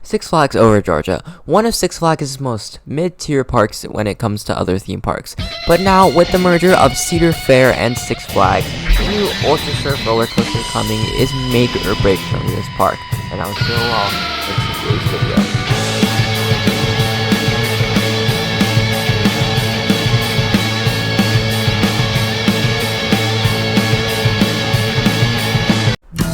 Six Flags Over Georgia, one of Six Flags' most mid-tier parks when it comes to other theme parks. But now, with the merger of Cedar Fair and Six Flags, the new Ultra Surf roller coaster coming is make or break for this park. And I was doing well in today's video.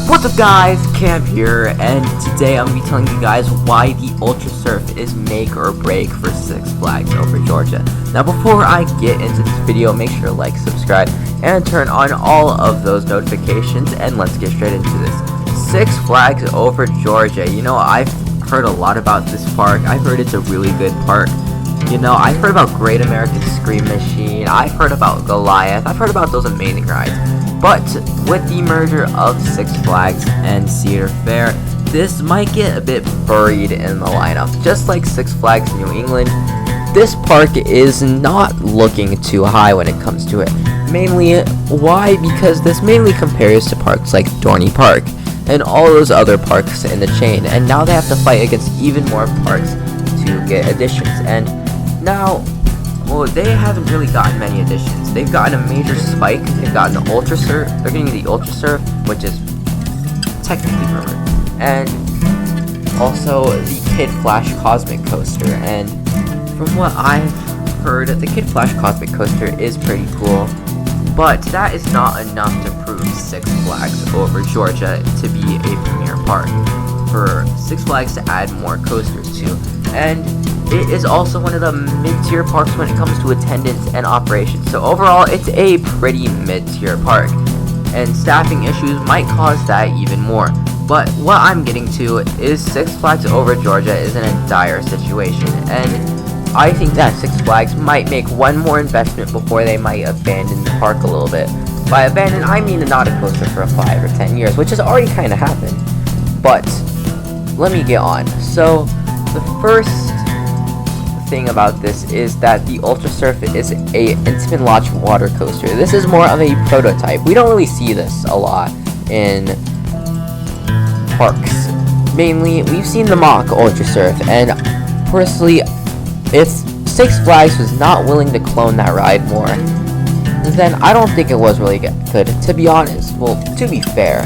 What's up guys, Camp here, and today I'm going to be telling you guys why the Ultra Surf is make or break for Six Flags Over Georgia. Now before I get into this video, make sure to like, subscribe, and turn on all of those notifications, and let's get straight into this. Six Flags Over Georgia, you know, I've heard a lot about this park. I've heard it's a really good park. You know, I've heard about Great American Scream Machine, I've heard about Goliath, I've heard about those amazing rides. But with the merger of Six Flags and Cedar Fair, this might get a bit buried in the lineup. Just like Six Flags New England, this park is not looking too high when it comes to it. Mainly, why? Because this mainly compares to parks like Dorney Park and all those other parks in the chain. And now they have to fight against even more parks to get additions. And now, well, they haven't really gotten many additions. They've gotten a major spike. They've gotten the Ultra Surf. They're getting the Ultra Surf, which is technically rumored, and also the Kid Flash Cosmic Coaster. And from what I've heard, the Kid Flash Cosmic Coaster is pretty cool, but that is not enough to prove Six Flags Over Georgia to be a premier park for Six Flags to add more coasters to. And it is also one of the mid-tier parks when it comes to attendance and operations. So overall, it's a pretty mid-tier park. And staffing issues might cause that even more. But what I'm getting to is Six Flags Over Georgia is in a dire situation. And I think that Six Flags might make one more investment before they might abandon the park a little bit. By abandon, I mean not a coaster for 5 or 10 years, which has already kind of happened. But let me get on. So the first thing about this is that the Ultra Surf is a Intamin launch water coaster. This is more of a prototype. We don't really see this a lot in parks. Mainly, we've seen the mock Ultra Surf, and personally, if Six Flags was not willing to clone that ride more, then I don't think it was really good, to be honest. Well, to be fair,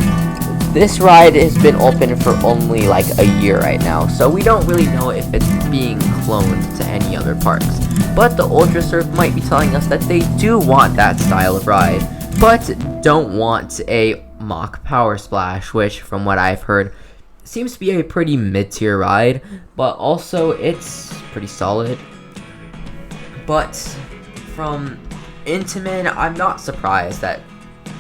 this ride has been open for only like a year right now, so we don't really know if it's being cloned to any other parks. But the Ultra Surf might be telling us that they do want that style of ride, but don't want a mock Power Splash, which from what I've heard seems to be a pretty mid-tier ride, but also it's pretty solid. But from Intamin, I'm not surprised that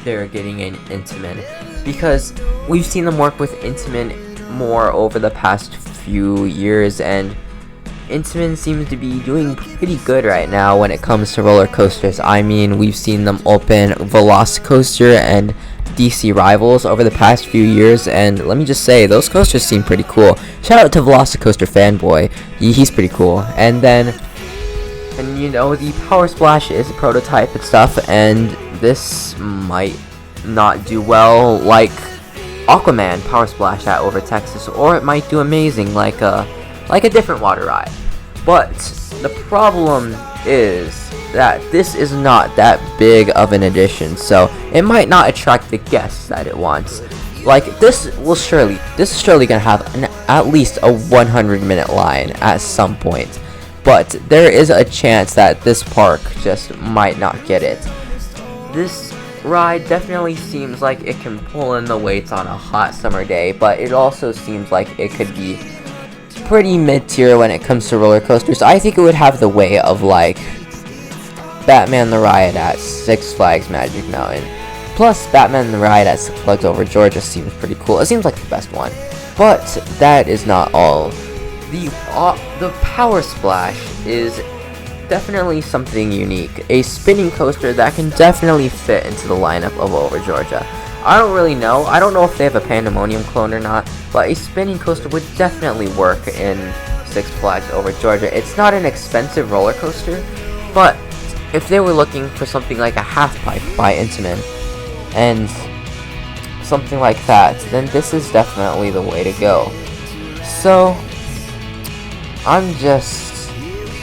they're getting an Intamin, because we've seen them work with Intamin more over the past few years, and Intamin seems to be doing pretty good right now when it comes to roller coasters. I mean, we've seen them open Velocicoaster and DC Rivals over the past few years, and let me just say, those coasters seem pretty cool. Shout out to Velocicoaster fanboy, he's pretty cool. And you know, the Power Splash is a prototype and stuff, and this might not do well like Aquaman Power Splash at Over Texas, or it might do amazing like a different water ride. But the problem is that this is not that big of an addition, so it might not attract the guests that it wants. Like, this is surely gonna have at least a 100-minute line at some point, but there is a chance that this park just might not get it. This ride definitely seems like it can pull in the weights on a hot summer day, but it also seems like it could be pretty mid-tier when it comes to roller coasters. I think it would have the weight of like Batman the Ride at Six Flags Magic Mountain. Plus, Batman the Ride at Six Flags Over Georgia seems pretty cool. It seems like the best one. But that is not all. The Power Splash is definitely something unique. A spinning coaster that can definitely fit into the lineup of Over Georgia. I don't really know. I don't know if they have a Pandemonium clone or not, but a spinning coaster would definitely work in Six Flags Over Georgia. It's not an expensive roller coaster, but if they were looking for something like a half pipe by Intamin and something like that, then this is definitely the way to go. So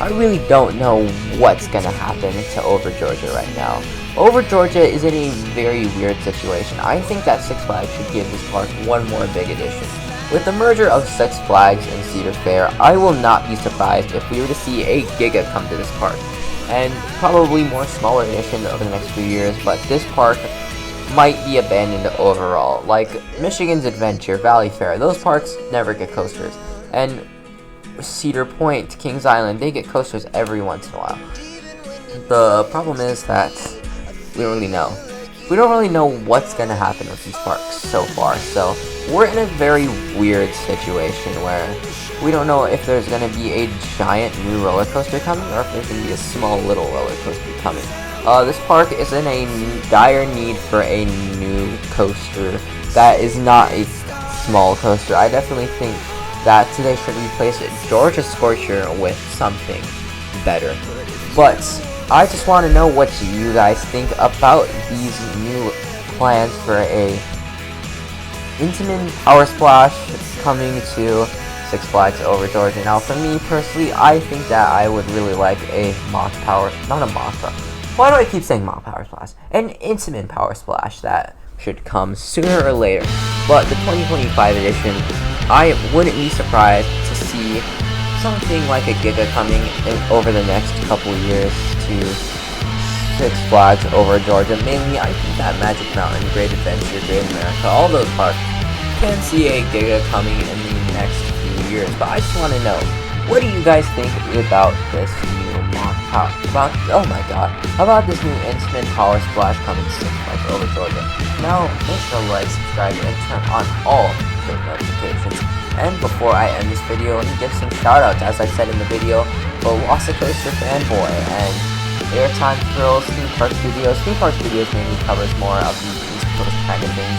I really don't know what's gonna happen to Over Georgia right now. Over Georgia is in a very weird situation. I think that Six Flags should give this park one more big addition. With the merger of Six Flags and Cedar Fair, I will not be surprised if we were to see a Giga come to this park. And probably more smaller additions over the next few years, but this park might be abandoned overall. Like Michigan's Adventure, Valley Fair, those parks never get coasters. And Cedar Point, Kings Island, they get coasters every once in a while. The problem is that we don't really know what's gonna happen with these parks so far. So we're in a very weird situation where we don't know if there's gonna be a giant new roller coaster coming or if there's gonna be a small little roller coaster coming. This park is in a dire need for a new coaster that is not a small coaster. I definitely think that they should replace Georgia Scorcher with something better. But I just want to know what you guys think about these new plans for a Intamin Power Splash coming to Six Flags Over Georgia. Now, for me personally, I think that I would really like a why do I keep saying Mock Power Splash? An Intamin Power Splash that should come sooner or later. But the 2025 edition, I wouldn't be surprised to see something like a Giga coming over the next couple years to Six Flags Over Georgia. Mainly, I think that Magic Mountain, Great Adventure, Great America, all those parks can see a Giga coming in the next few years. But I just want to know, what do you guys think about this new about this new Intamin Power Splash coming to Six Flags Over Georgia? Now, make sure to like, subscribe, and turn on all the notifications. And before I end this video, let me give some shoutouts. As I said in the video, Velocicoaster Fanboy and Airtime Thrills, Theme Park Studios. Theme Park Studios mainly covers more of the East Coast kind of things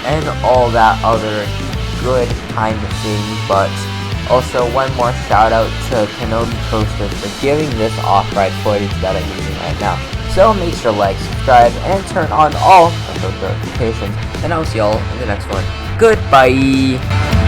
and all that other good kind of things. But also, one more shout out to Kenobi Coaster for giving this off-ride footage that I'm using right now. So make sure to like, subscribe, and turn on all of those notifications. And I'll see y'all in the next one. Goodbye!